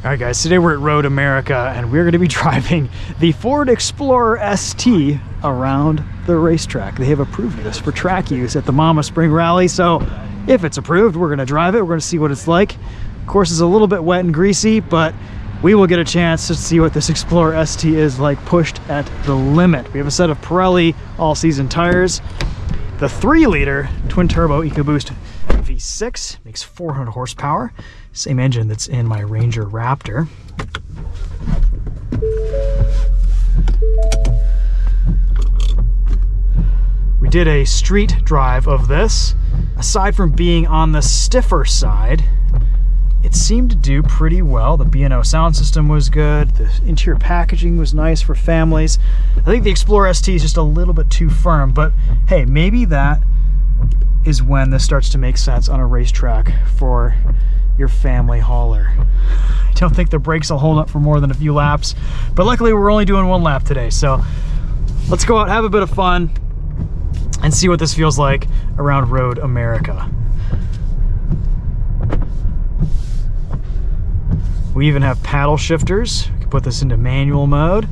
All right, guys, today we're at Road America, and we're going to be driving the Ford Explorer ST around the racetrack. They have approved this for track use at the Mama Spring Rally, so if it's approved, we're going to drive it. We're going to see what it's like. Of course, it's a little bit wet and greasy, but we will get a chance to see what this Explorer ST is like pushed at the limit. We have a set of Pirelli all-season tires. The 3-liter twin-turbo EcoBoost V6 makes 400 horsepower. Same engine that's in my Ranger Raptor. We did a street drive of this. Aside from being on the stiffer side, it seemed to do pretty well. The B&O sound system was good. The interior packaging was nice for families. I think the Explorer ST is just a little bit too firm, but hey, maybe that is when this starts to make sense on a racetrack for your family hauler. I don't think the brakes will hold up for more than a few laps, but luckily we're only doing 1 lap today, so let's go out, have a bit of fun, and see what this feels like around Road America. We even have paddle shifters. We can put this into manual mode.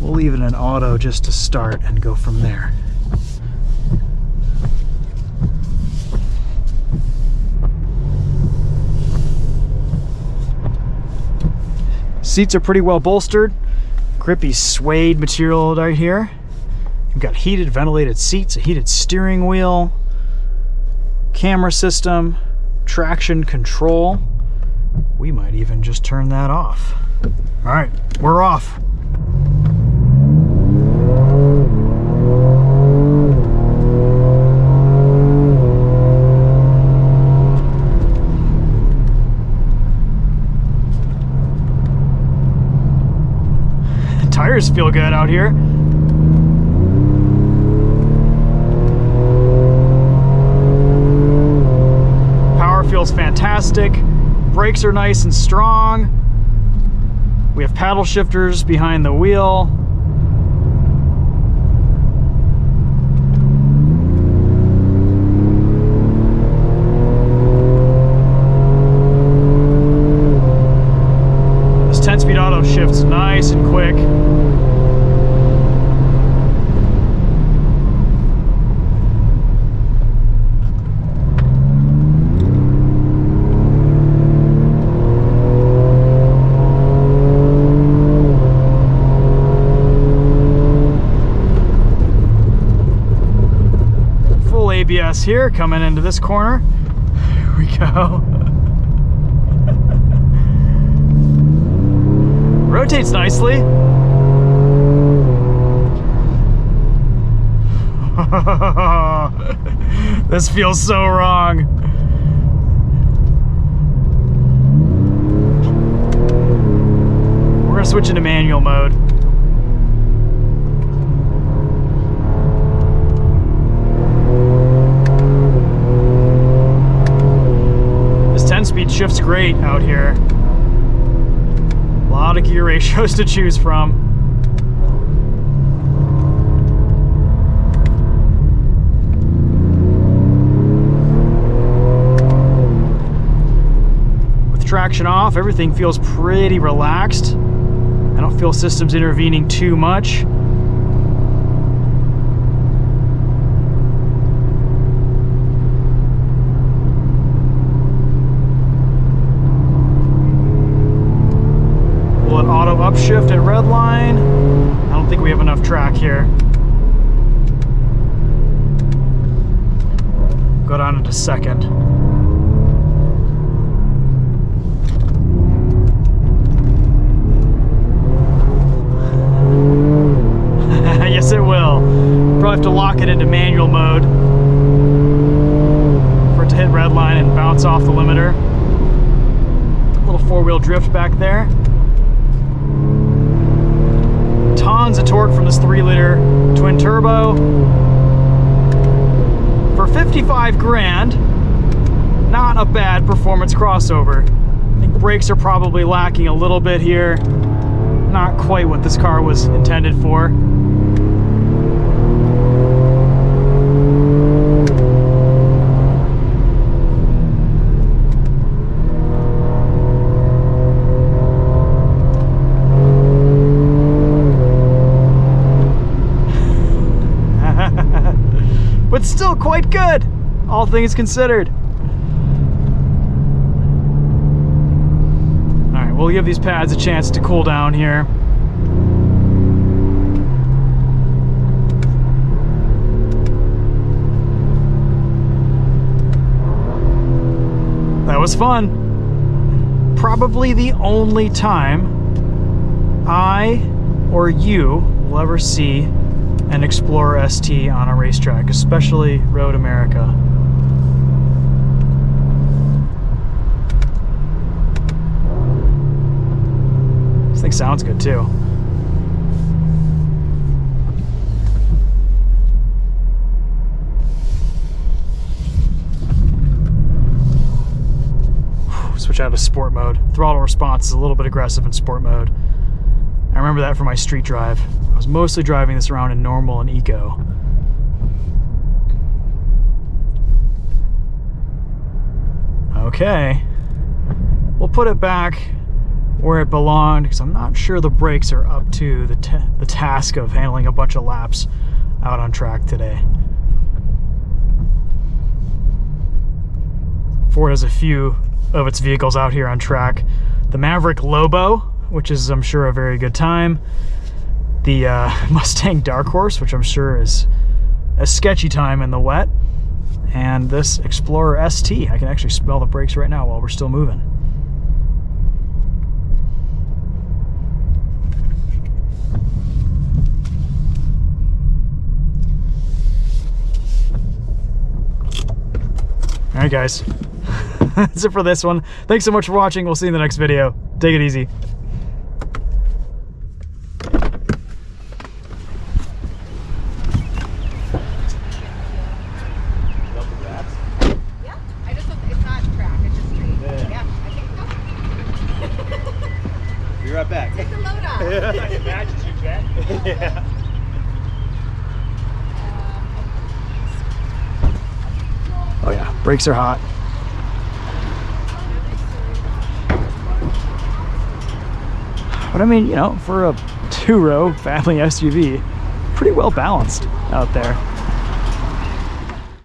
We'll leave it in auto just to start and go from there. Seats are pretty well bolstered. Grippy suede material right here. You've got heated, ventilated seats, a heated steering wheel, camera system, traction control. We might even just turn that off. All right, we're off. Tires feel good out here. Power feels fantastic. Brakes are nice and strong. We have paddle shifters behind the wheel. This 10-speed auto shifts nice and quick. ABS here coming into this corner. Here we go. Rotates nicely. This feels so wrong. We're gonna switch into manual mode. Speed shifts great out here. A lot of gear ratios to choose from. With traction off, everything feels pretty relaxed. I don't feel systems intervening too much. Auto upshift at red line. I don't think we have enough track here. Go down into second. Yes, it will. Probably have to lock it into manual mode for it to hit red line and bounce off the limiter. A little 4-wheel drift back there. Tons of torque from this 3-liter twin turbo. For 55 grand, not a bad performance crossover. I think brakes are probably lacking a little bit here. Not quite what this car was intended for. all things considered. All right, we'll give these pads a chance to cool down here. That was fun. Probably the only time I or you will ever see an Explorer ST on a racetrack, especially Road America. This thing sounds good too. Switch out of sport mode. Throttle response is a little bit aggressive in sport mode. I remember that from my street drive. I was mostly driving this around in normal and eco. Okay, we'll put it back where it belonged because I'm not sure the brakes are up to the task of handling a bunch of laps out on track today. Ford has a few of its vehicles out here on track. The Maverick Lobo, which is, I'm sure, a very good time. The Mustang Dark Horse, which I'm sure is a sketchy time in the wet. And this Explorer ST. I can actually smell the brakes right now while we're still moving. All right, guys. That's it for this one. Thanks so much for watching. We'll see you in the next video. Take it easy. Yeah, I just it's not track, it's just straight. Yeah, I think so. Be right back. Take the load off. It matches you, Jen. Yeah. Oh yeah, brakes are hot. But I mean, you know, for a two-row family SUV, pretty well balanced out there.